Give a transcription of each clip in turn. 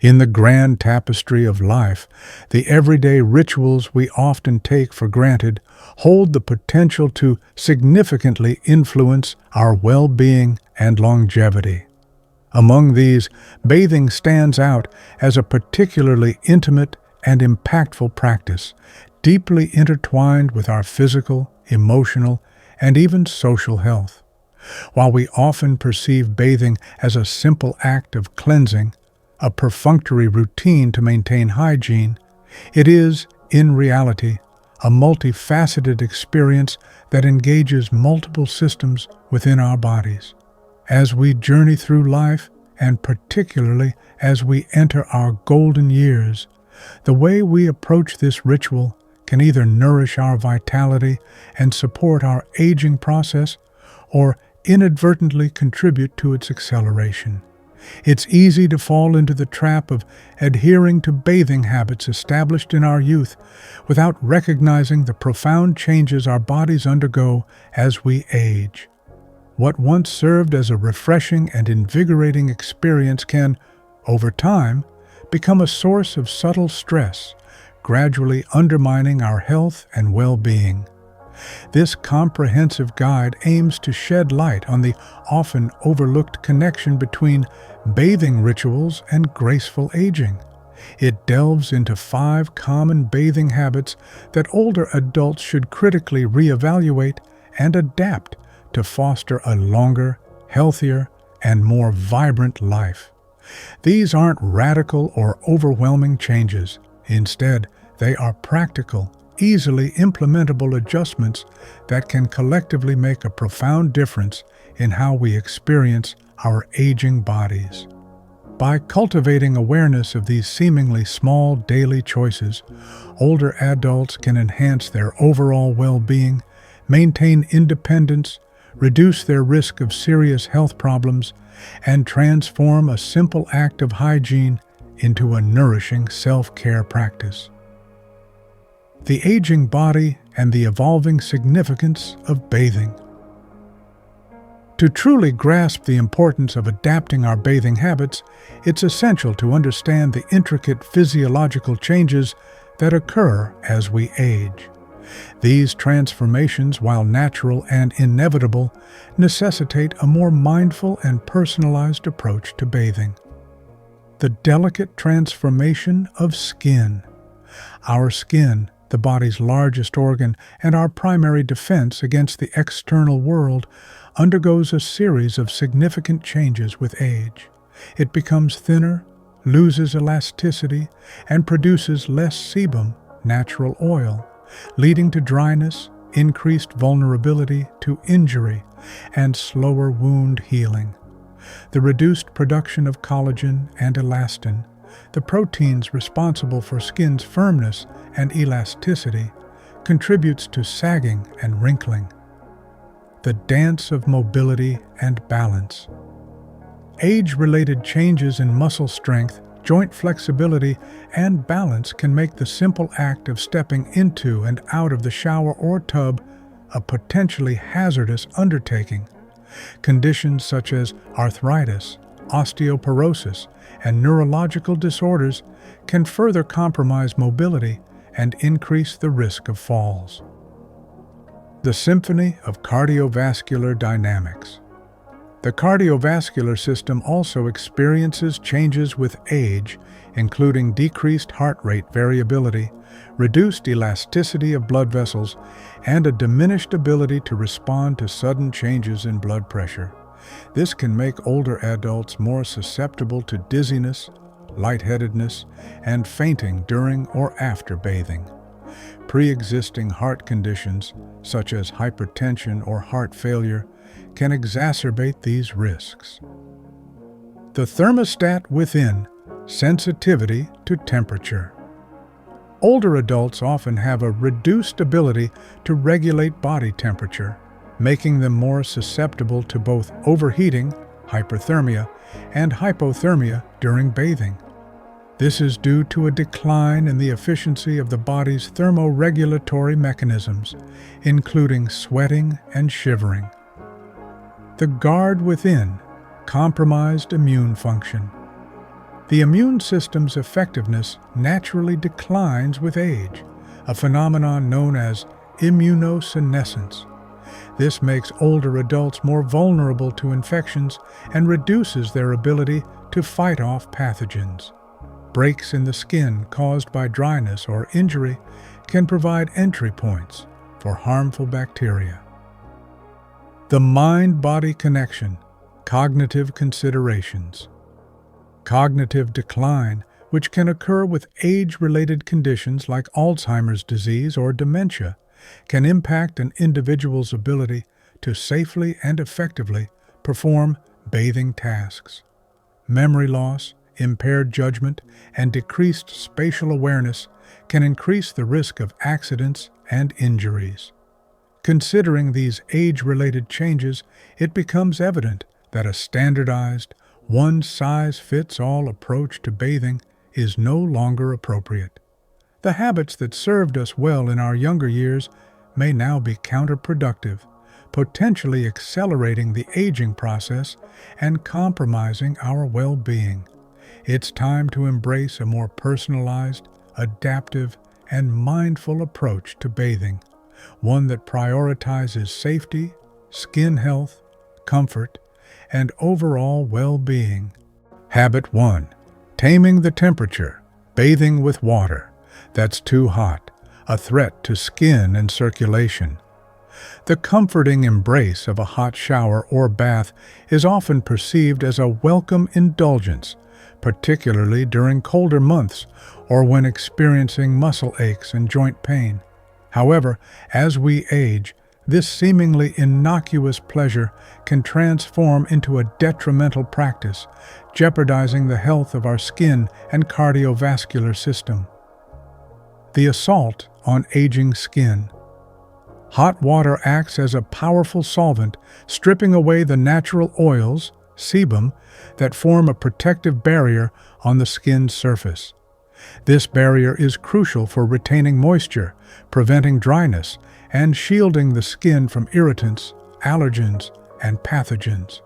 In the grand tapestry of life, the everyday rituals we often take for granted hold the potential to significantly influence our well-being and longevity. Among these, bathing stands out as a particularly intimate and impactful practice, deeply intertwined with our physical, emotional, and even social health. While we often perceive bathing as a simple act of cleansing, a perfunctory routine to maintain hygiene, it is, in reality, a multifaceted experience that engages multiple systems within our bodies. As we journey through life, and particularly as we enter our golden years, the way we approach this ritual can either nourish our vitality and support our aging process, or inadvertently contribute to its acceleration. It's easy to fall into the trap of adhering to bathing habits established in our youth without recognizing the profound changes our bodies undergo as we age. What once served as a refreshing and invigorating experience can, over time, become a source of subtle stress, gradually undermining our health and well-being. This comprehensive guide aims to shed light on the often overlooked connection between bathing rituals and graceful aging. It delves into 5 common bathing habits that older adults should critically reevaluate and adapt to foster a longer, healthier, and more vibrant life. These aren't radical or overwhelming changes. Instead, they are practical, easily implementable adjustments that can collectively make a profound difference in how we experience our aging bodies. By cultivating awareness of these seemingly small daily choices, older adults can enhance their overall well-being, maintain independence, reduce their risk of serious health problems, and transform a simple act of hygiene into a nourishing self-care practice. The aging body and the evolving significance of bathing. To truly grasp the importance of adapting our bathing habits, it's essential to understand the intricate physiological changes that occur as we age. These transformations, while natural and inevitable, necessitate a more mindful and personalized approach to bathing. The delicate transformation of skin. Our skin, the body's largest organ and our primary defense against the external world, undergoes a series of significant changes with age. It becomes thinner, loses elasticity, and produces less sebum, natural oil, leading to dryness, increased vulnerability to injury, and slower wound healing. The reduced production of collagen and elastin, the proteins responsible for skin's firmness and elasticity, contributes to sagging and wrinkling. The dance of mobility and balance. Age-related changes in muscle strength, joint flexibility, and balance can make the simple act of stepping into and out of the shower or tub a potentially hazardous undertaking. Conditions such as arthritis, osteoporosis, and neurological disorders can further compromise mobility and increase the risk of falls. The symphony of cardiovascular dynamics. The cardiovascular system also experiences changes with age, including decreased heart rate variability, reduced elasticity of blood vessels, and a diminished ability to respond to sudden changes in blood pressure. This can make older adults more susceptible to dizziness, lightheadedness, and fainting during or after bathing. Pre-existing heart conditions, such as hypertension or heart failure, can exacerbate these risks. The thermostat within. Sensitivity to temperature. Older adults often have a reduced ability to regulate body temperature, making them more susceptible to both overheating, hyperthermia, and hypothermia during bathing. This is due to a decline in the efficiency of the body's thermoregulatory mechanisms, including sweating and shivering. The guard within. Compromised immune function. The immune system's effectiveness naturally declines with age, a phenomenon known as immunosenescence. This makes older adults more vulnerable to infections and reduces their ability to fight off pathogens. Breaks in the skin caused by dryness or injury can provide entry points for harmful bacteria. The mind-body connection, cognitive considerations. Cognitive decline, which can occur with age-related conditions like Alzheimer's disease or dementia, can impact an individual's ability to safely and effectively perform bathing tasks. Memory loss, impaired judgment, and decreased spatial awareness can increase the risk of accidents and injuries. Considering these age-related changes, it becomes evident that a standardized, one-size-fits-all approach to bathing is no longer appropriate. The habits that served us well in our younger years may now be counterproductive, potentially accelerating the aging process and compromising our well-being. It's time to embrace a more personalized, adaptive, and mindful approach to bathing, one that prioritizes safety, skin health, comfort, and overall well-being. Habit 1. Taming the temperature. Bathing with water that's too hot, a threat to skin and circulation. The comforting embrace of a hot shower or bath is often perceived as a welcome indulgence, particularly during colder months or when experiencing muscle aches and joint pain. However, as we age, this seemingly innocuous pleasure can transform into a detrimental practice, jeopardizing the health of our skin and cardiovascular system. The assault on aging skin. Hot water acts as a powerful solvent, stripping away the natural oils, sebum, that form a protective barrier on the skin's surface. This barrier is crucial for retaining moisture, preventing dryness, and shielding the skin from irritants, allergens, and pathogens.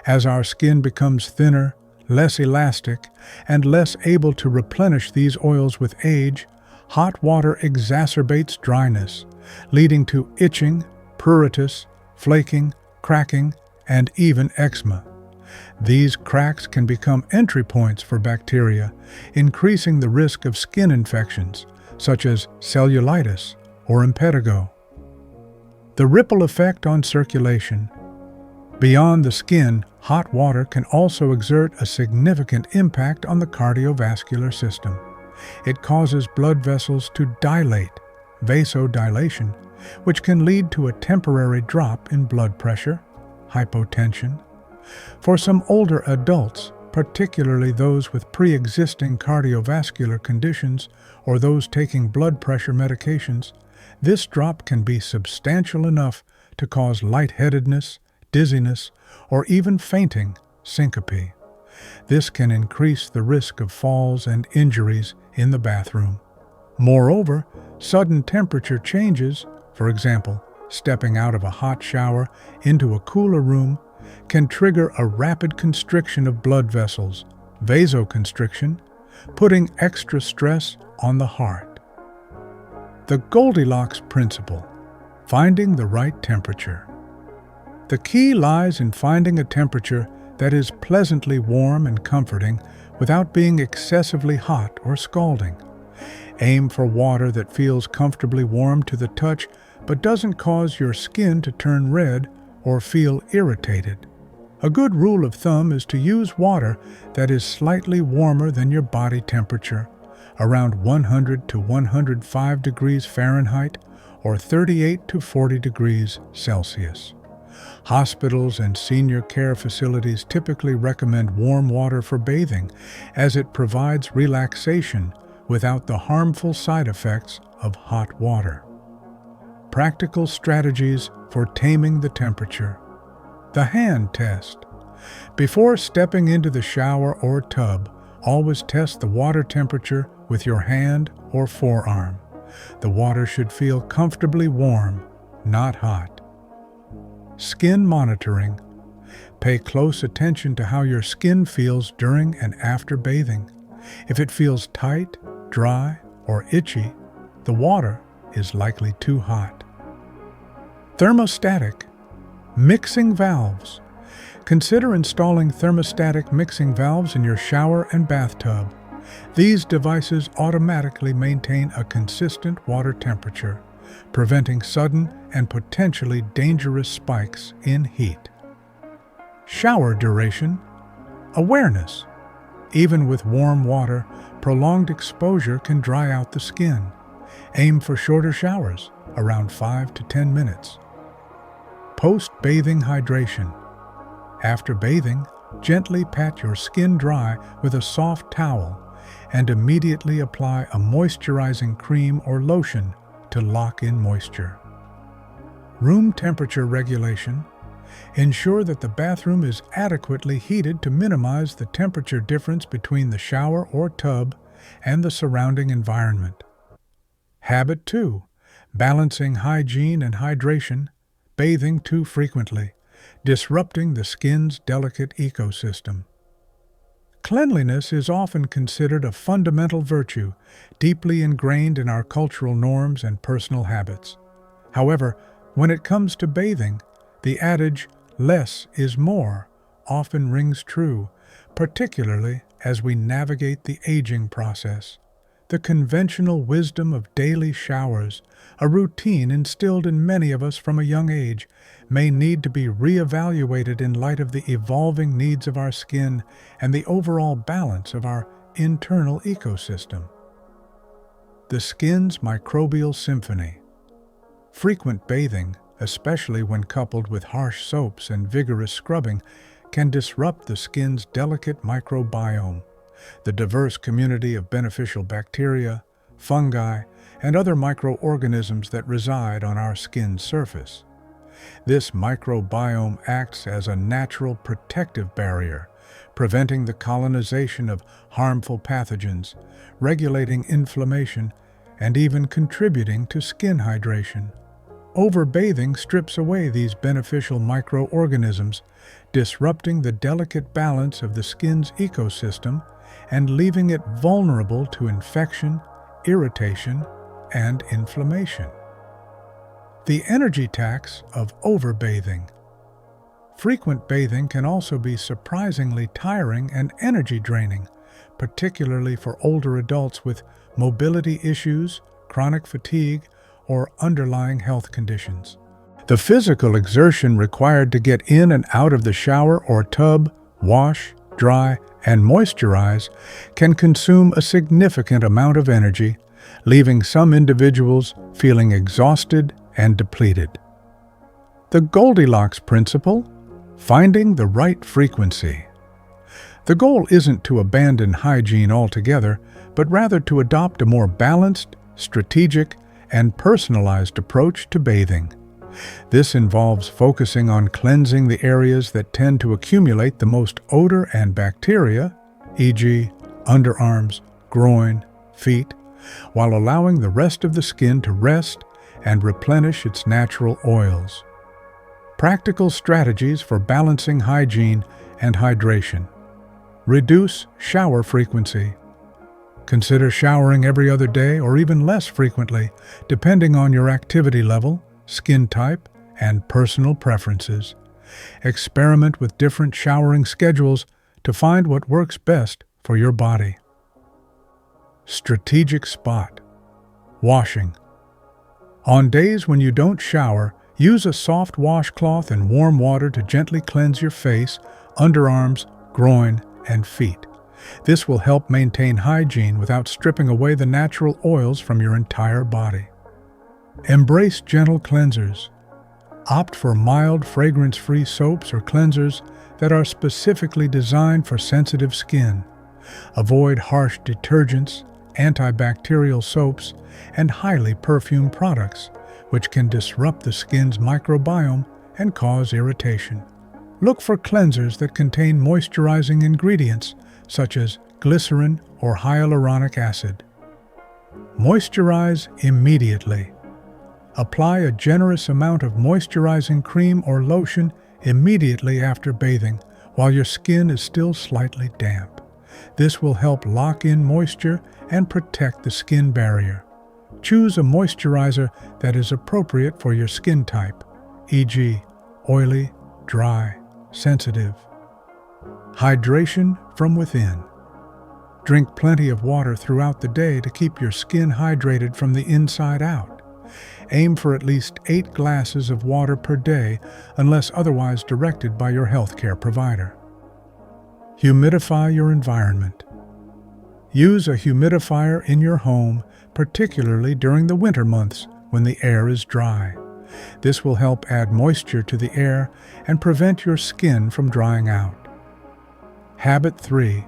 As our skin becomes thinner, less elastic, and less able to replenish these oils with age, hot water exacerbates dryness, leading to itching, pruritus, flaking, cracking, and even eczema. These cracks can become entry points for bacteria, increasing the risk of skin infections, such as cellulitis or impetigo. The ripple effect on circulation. Beyond the skin, hot water can also exert a significant impact on the cardiovascular system. It causes blood vessels to dilate, vasodilation, which can lead to a temporary drop in blood pressure, hypotension. For some older adults, particularly those with pre-existing cardiovascular conditions or those taking blood pressure medications, this drop can be substantial enough to cause lightheadedness, dizziness, or even fainting, syncope. This can increase the risk of falls and injuries in the bathroom. Moreover, sudden temperature changes, for example, stepping out of a hot shower into a cooler room, can trigger a rapid constriction of blood vessels, vasoconstriction, putting extra stress on the heart. The Goldilocks principle, finding the right temperature. The key lies in finding a temperature that is pleasantly warm and comforting without being excessively hot or scalding. Aim for water that feels comfortably warm to the touch but doesn't cause your skin to turn red or feel irritated. A good rule of thumb is to use water that is slightly warmer than your body temperature, around 100 to 105 degrees Fahrenheit or 38 to 40 degrees Celsius. Hospitals and senior care facilities typically recommend warm water for bathing, as it provides relaxation without the harmful side effects of hot water. Practical strategies for taming the temperature. The hand test. Before stepping into the shower or tub, always test the water temperature with your hand or forearm. The water should feel comfortably warm, not hot. Skin monitoring. Pay close attention to how your skin feels during and after bathing. If it feels tight, dry, or itchy, the water is likely too hot. Thermostatic mixing valves. Consider installing thermostatic mixing valves in your shower and bathtub. These devices automatically maintain a consistent water temperature, preventing sudden and potentially dangerous spikes in heat. Shower duration. Awareness. Even with warm water, prolonged exposure can dry out the skin. Aim for shorter showers, around 5 to 10 minutes. Post-bathing hydration. After bathing, gently pat your skin dry with a soft towel and immediately apply a moisturizing cream or lotion to lock in moisture. Room temperature regulation. Ensure that the bathroom is adequately heated to minimize the temperature difference between the shower or tub and the surrounding environment. Habit 2. Balancing hygiene and hydration. Bathing too frequently, disrupting the skin's delicate ecosystem. Cleanliness is often considered a fundamental virtue, deeply ingrained in our cultural norms and personal habits. However, when it comes to bathing, the adage, "less is more," often rings true, particularly as we navigate the aging process. The conventional wisdom of daily showers, a routine instilled in many of us from a young age, may need to be reevaluated in light of the evolving needs of our skin and the overall balance of our internal ecosystem. The skin's microbial symphony. Frequent bathing, especially when coupled with harsh soaps and vigorous scrubbing, can disrupt the skin's delicate microbiome, the diverse community of beneficial bacteria, fungi, and other microorganisms that reside on our skin's surface. This microbiome acts as a natural protective barrier, preventing the colonization of harmful pathogens, regulating inflammation, and even contributing to skin hydration. Overbathing strips away these beneficial microorganisms, disrupting the delicate balance of the skin's ecosystem and leaving it vulnerable to infection, irritation, and inflammation. The energy tax of overbathing. Frequent bathing can also be surprisingly tiring and energy draining, particularly for older adults with mobility issues, chronic fatigue, or underlying health conditions. The physical exertion required to get in and out of the shower or tub, wash, dry, and moisturize can consume a significant amount of energy, leaving some individuals feeling exhausted and depleted. The Goldilocks principle, finding the right frequency. The goal isn't to abandon hygiene altogether, but rather to adopt a more balanced, strategic, and personalized approach to bathing. This involves focusing on cleansing the areas that tend to accumulate the most odor and bacteria, e.g., underarms, groin, feet, while allowing the rest of the skin to rest and replenish its natural oils. Practical strategies for balancing hygiene and hydration. Reduce shower frequency. Consider showering every other day or even less frequently, depending on your activity level, skin type, and personal preferences. Experiment with different showering schedules to find what works best for your body. Strategic spot. Washing. On days when you don't shower, use a soft washcloth and warm water to gently cleanse your face, underarms, groin, and feet. This will help maintain hygiene without stripping away the natural oils from your entire body. Embrace gentle cleansers. Opt for mild, fragrance-free soaps or cleansers that are specifically designed for sensitive skin. Avoid harsh detergents, antibacterial soaps, and highly perfumed products, which can disrupt the skin's microbiome and cause irritation. Look for cleansers that contain moisturizing ingredients such as glycerin or hyaluronic acid. Moisturize immediately. Apply a generous amount of moisturizing cream or lotion immediately after bathing while your skin is still slightly damp. This will help lock in moisture and protect the skin barrier. Choose a moisturizer that is appropriate for your skin type, e.g., oily, dry, sensitive. Hydration from within. Drink plenty of water throughout the day to keep your skin hydrated from the inside out. Aim for at least 8 glasses of water per day unless otherwise directed by your healthcare provider. Humidify your environment. Use a humidifier in your home, particularly during the winter months when the air is dry. This will help add moisture to the air and prevent your skin from drying out. Habit 3.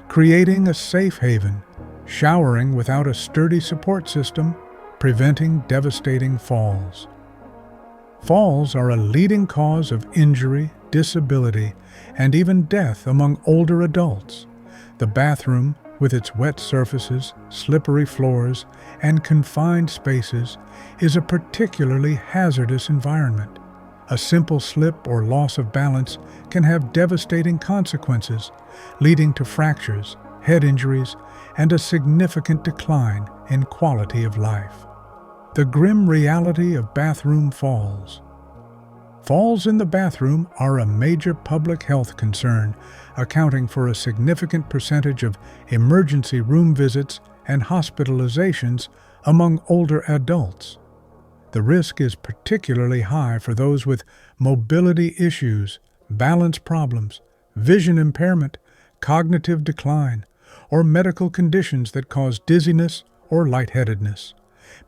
Creating a safe haven. Showering without a sturdy support system, preventing devastating falls. Falls are a leading cause of injury, disability, and even death among older adults. The bathroom, with its wet surfaces, slippery floors, and confined spaces, is a particularly hazardous environment. A simple slip or loss of balance can have devastating consequences, leading to fractures, head injuries, and a significant decline in quality of life. The grim reality of bathroom falls. Falls in the bathroom are a major public health concern, accounting for a significant percentage of emergency room visits and hospitalizations among older adults. The risk is particularly high for those with mobility issues, balance problems, vision impairment, cognitive decline, or medical conditions that cause dizziness or lightheadedness.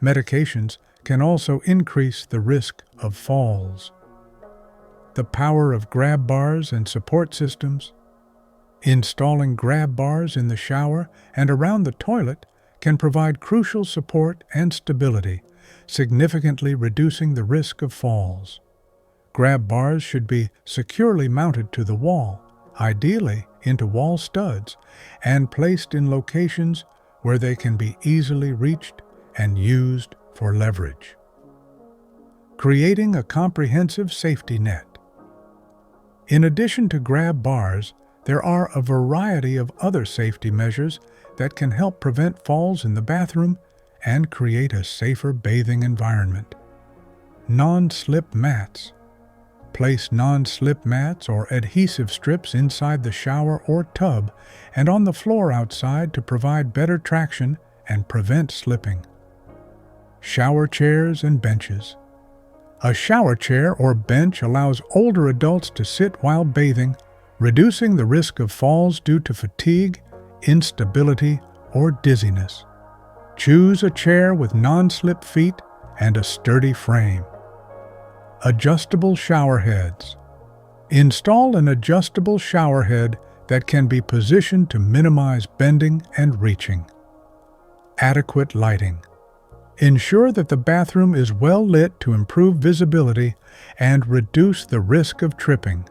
Medications can also increase the risk of falls. The power of grab bars and support systems. Installing grab bars in the shower and around the toilet can provide crucial support and stability, significantly reducing the risk of falls. Grab bars should be securely mounted to the wall, ideally into wall studs, and placed in locations where they can be easily reached and used for leverage. Creating a comprehensive safety net. In addition to grab bars, there are a variety of other safety measures that can help prevent falls in the bathroom and create a safer bathing environment. Non-slip mats. Place non-slip mats or adhesive strips inside the shower or tub and on the floor outside to provide better traction and prevent slipping. Shower chairs and benches. A shower chair or bench allows older adults to sit while bathing, reducing the risk of falls due to fatigue, instability, or dizziness. Choose a chair with non-slip feet and a sturdy frame. Adjustable shower heads. Install an adjustable shower head that can be positioned to minimize bending and reaching. Adequate lighting. Ensure that the bathroom is well lit to improve visibility and reduce the risk of tripping.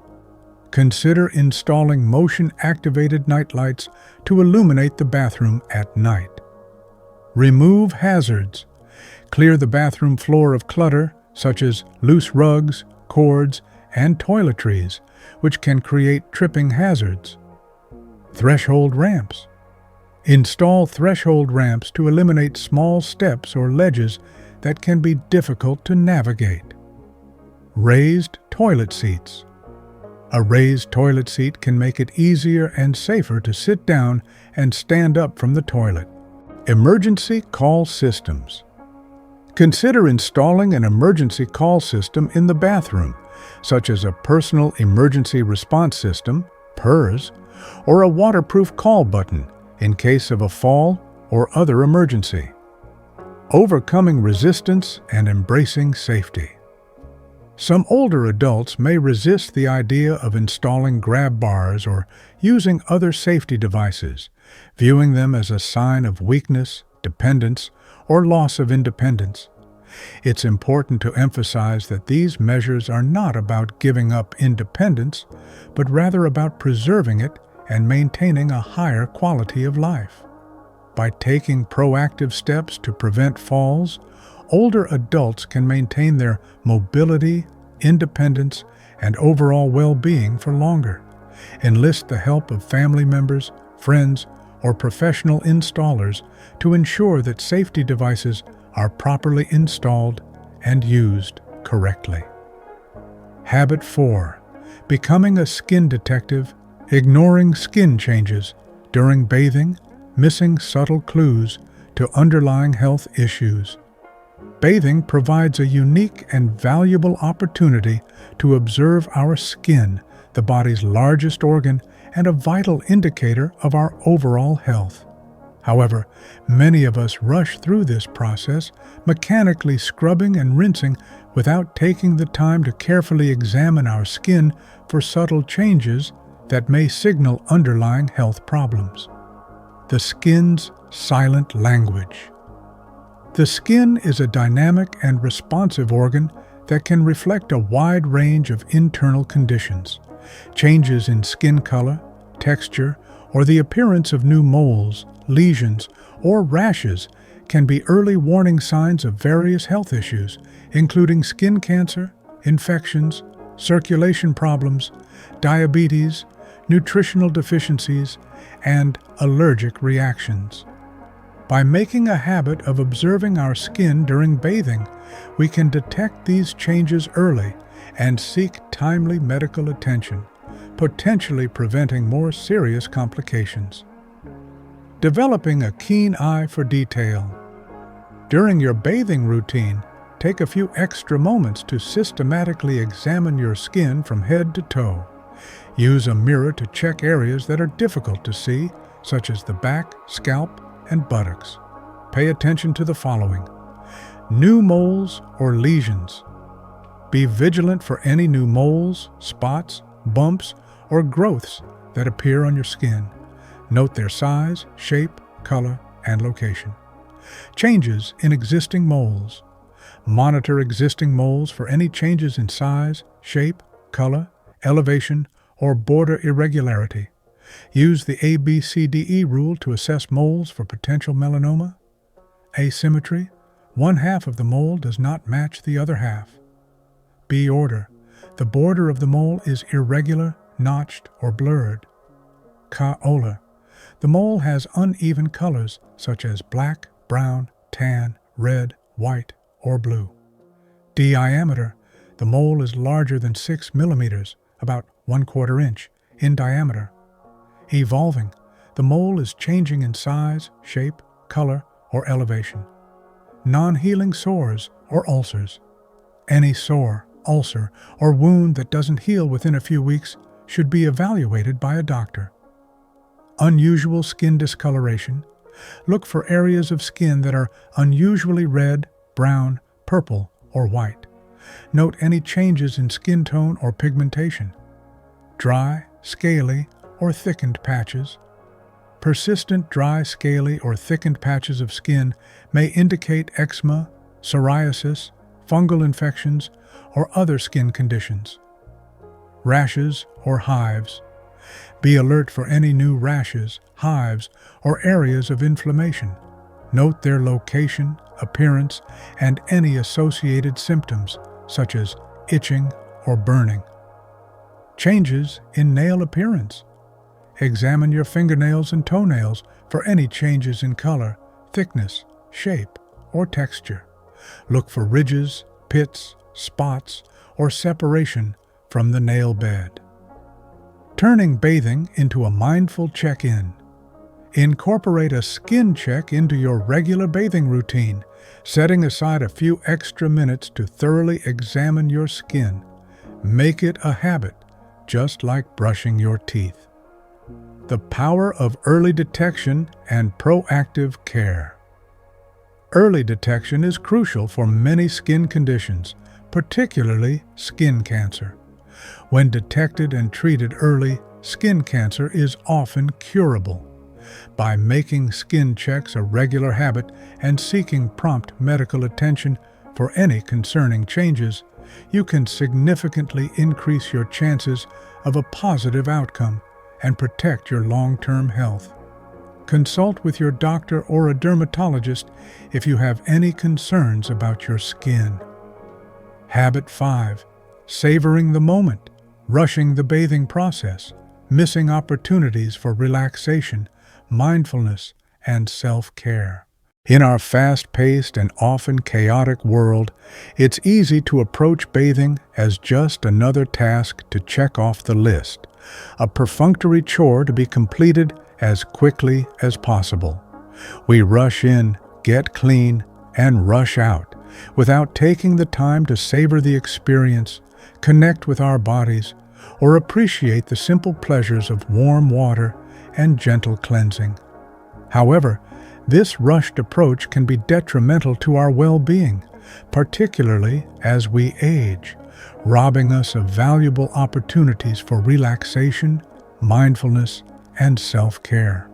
Consider installing motion-activated nightlights to illuminate the bathroom at night. Remove hazards. Clear the bathroom floor of clutter, such as loose rugs, cords, and toiletries, which can create tripping hazards. Threshold ramps. Install threshold ramps to eliminate small steps or ledges that can be difficult to navigate. Raised toilet seats. A raised toilet seat can make it easier and safer to sit down and stand up from the toilet. Emergency call systems. Consider installing an emergency call system in the bathroom, such as a personal emergency response system, PERS, or a waterproof call button in case of a fall or other emergency. Overcoming resistance and embracing safety. Some older adults may resist the idea of installing grab bars or using other safety devices, viewing them as a sign of weakness, dependence, or loss of independence. It's important to emphasize that these measures are not about giving up independence, but rather about preserving it and maintaining a higher quality of life. By taking proactive steps to prevent falls, older adults can maintain their mobility, independence, and overall well-being for longer. Enlist the help of family members, friends, or professional installers to ensure that safety devices are properly installed and used correctly. Habit 4. Becoming a skin detective, ignoring skin changes during bathing, missing subtle clues to underlying health issues. Bathing provides a unique and valuable opportunity to observe our skin, the body's largest organ and a vital indicator of our overall health. However, many of us rush through this process, mechanically scrubbing and rinsing without taking the time to carefully examine our skin for subtle changes that may signal underlying health problems. The skin's silent language. The skin is a dynamic and responsive organ that can reflect a wide range of internal conditions. Changes in skin color, texture, or the appearance of new moles, lesions, or rashes can be early warning signs of various health issues, including skin cancer, infections, circulation problems, diabetes, nutritional deficiencies, and allergic reactions. By making a habit of observing our skin during bathing, we can detect these changes early and seek timely medical attention, potentially preventing more serious complications. Developing a keen eye for detail. During your bathing routine, take a few extra moments to systematically examine your skin from head to toe. Use a mirror to check areas that are difficult to see, such as the back, scalp, and buttocks. Pay attention to the following: new moles or lesions. Be vigilant for any new moles, spots, bumps, or growths that appear on your skin. Note their size, shape, color, and location. Changes in existing moles. Monitor existing moles for any changes in size, shape, color, elevation, or border irregularity. Use the ABCDE rule to assess moles for potential melanoma. Asymmetry. One half of the mole does not match the other half. B order. The border of the mole is irregular, notched, or blurred. K-olar. The mole has uneven colors such as black, brown, tan, red, white, or blue. Diameter. The mole is larger than 6 millimeters, about 1/4 inch, in diameter. Evolving. The mole is changing in size, shape, color, or elevation. Non-healing sores or ulcers. Any sore, ulcer, or wound that doesn't heal within a few weeks should be evaluated by a doctor. Unusual skin discoloration. Look for areas of skin that are unusually red, brown, purple, or white. Note any changes in skin tone or pigmentation. Dry, scaly, or thickened patches. Persistent dry, scaly, or thickened patches of skin may indicate eczema, psoriasis, fungal infections, or other skin conditions. Rashes or hives. Be alert for any new rashes, hives, or areas of inflammation. Note their location, appearance, and any associated symptoms, such as itching or burning. Changes in nail appearance. Examine your fingernails and toenails for any changes in color, thickness, shape, or texture. Look for ridges, pits, spots, or separation from the nail bed. Turning bathing into a mindful check-in. Incorporate a skin check into your regular bathing routine, setting aside a few extra minutes to thoroughly examine your skin. Make it a habit, just like brushing your teeth. The power of early detection and proactive care. Early detection is crucial for many skin conditions, particularly skin cancer. When detected and treated early, skin cancer is often curable. By making skin checks a regular habit and seeking prompt medical attention for any concerning changes, you can significantly increase your chances of a positive outcome and protect your long-term health. Consult with your doctor or a dermatologist if you have any concerns about your skin. Habit 5. savoring the moment, rushing the bathing process, missing opportunities for relaxation, mindfulness, and self-care. In our fast-paced and often chaotic world, it's easy to approach bathing as just another task to check off the list, a perfunctory chore to be completed as quickly as possible. We rush in, get clean, and rush out, without taking the time to savor the experience, connect with our bodies, or appreciate the simple pleasures of warm water and gentle cleansing. However, this rushed approach can be detrimental to our well-being, particularly as we age, robbing us of valuable opportunities for relaxation, mindfulness, and self-care.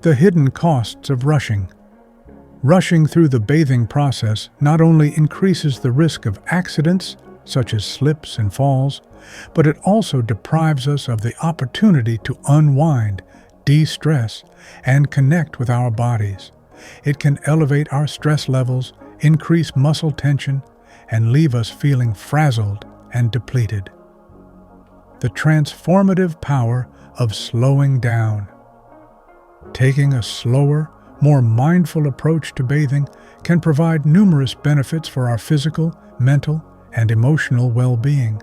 The hidden costs of rushing. Rushing through the bathing process not only increases the risk of accidents, such as slips and falls, but it also deprives us of the opportunity to unwind, de-stress, and connect with our bodies. It can elevate our stress levels, increase muscle tension, and leave us feeling frazzled and depleted. The transformative power of slowing down. Taking a slower, more mindful approach to bathing can provide numerous benefits for our physical, mental, and emotional well-being.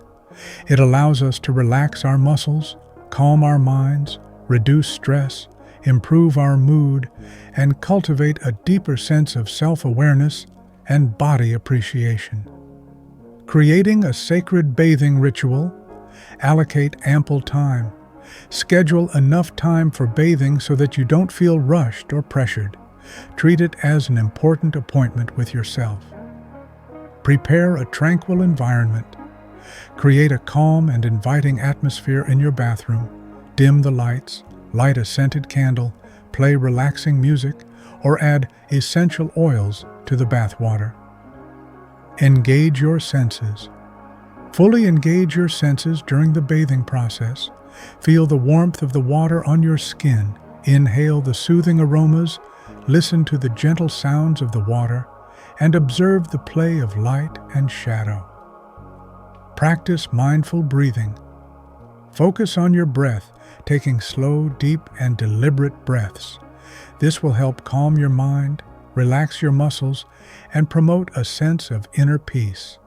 It allows us to relax our muscles, calm our minds, reduce stress, improve our mood, and cultivate a deeper sense of self-awareness and body appreciation. Creating a sacred bathing ritual. Allocate ample time. Schedule enough time for bathing so that you don't feel rushed or pressured. Treat it as an important appointment with yourself. Prepare a tranquil environment. Create a calm and inviting atmosphere in your bathroom. Dim the lights, light a scented candle, play relaxing music, or add essential oils to the bath water. Engage your senses. Fully engage your senses during the bathing process. Feel the warmth of the water on your skin. Inhale the soothing aromas, listen to the gentle sounds of the water, and observe the play of light and shadow. Practice mindful breathing. Focus on your breath, taking slow, deep, and deliberate breaths. This will help calm your mind, relax your muscles, and promote a sense of inner peace.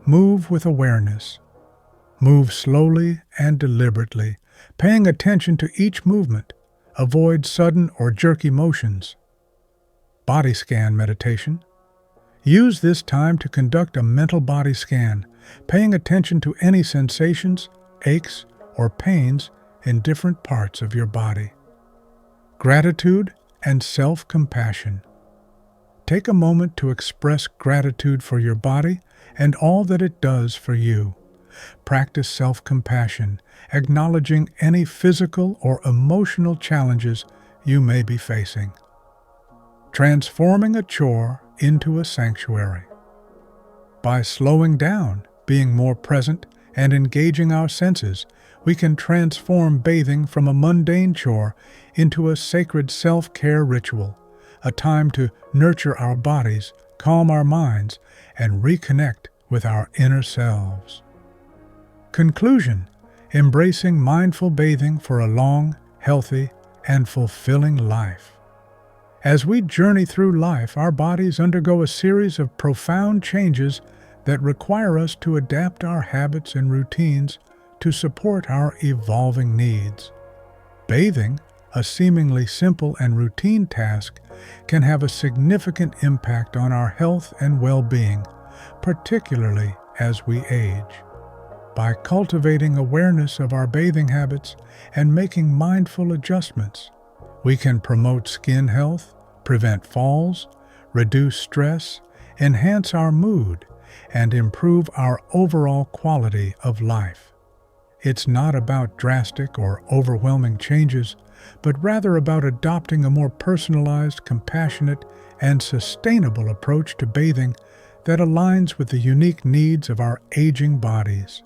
Move with awareness. Move slowly and deliberately, paying attention to each movement. Avoid sudden or jerky motions. Body scan meditation. Use this time to conduct a mental body scan, paying attention to any sensations, aches, or pains in different parts of your body. Gratitude and self-compassion. Take a moment to express gratitude for your body and all that it does for you. Practice self-compassion, acknowledging any physical or emotional challenges you may be facing. Transforming a chore into a sanctuary. By slowing down, being more present, and engaging our senses, we can transform bathing from a mundane chore into a sacred self-care ritual, a time to nurture our bodies, calm our minds, and reconnect with our inner selves. Conclusion: embracing mindful bathing for a long, healthy, and fulfilling life. As we journey through life, our bodies undergo a series of profound changes that require us to adapt our habits and routines to support our evolving needs. Bathing, a seemingly simple and routine task, can have a significant impact on our health and well-being, particularly as we age. By cultivating awareness of our bathing habits and making mindful adjustments, we can promote skin health, prevent falls, reduce stress, enhance our mood, and improve our overall quality of life. It's not about drastic or overwhelming changes, but rather about adopting a more personalized, compassionate, and sustainable approach to bathing that aligns with the unique needs of our aging bodies.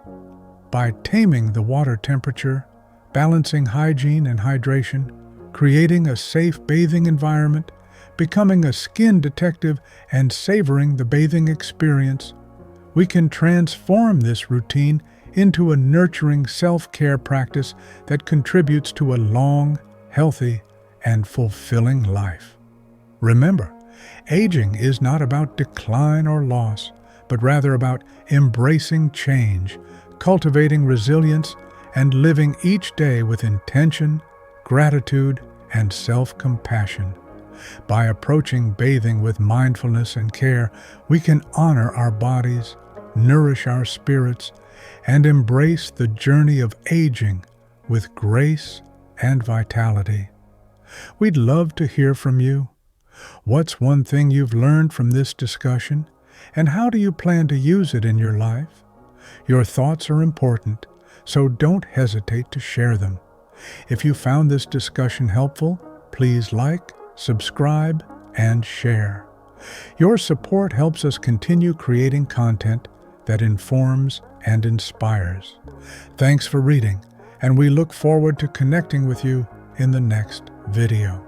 By taming the water temperature, balancing hygiene and hydration, creating a safe bathing environment, becoming a skin detective, and savoring the bathing experience, We can transform this routine into a nurturing self-care practice that contributes to a long, healthy, and fulfilling life. Remember, aging is not about decline or loss, but rather about embracing change, cultivating resilience, and living each day with intention, gratitude, and self-compassion. By approaching bathing with mindfulness and care, we can honor our bodies, nourish our spirits, and embrace the journey of aging with grace and vitality. We'd love to hear from you. What's one thing you've learned from this discussion, and how do you plan to use it in your life? Your thoughts are important, so don't hesitate to share them. If you found this discussion helpful, please like, subscribe, and share. Your support helps us continue creating content that informs and inspires. Thanks for reading, and we look forward to connecting with you in the next video.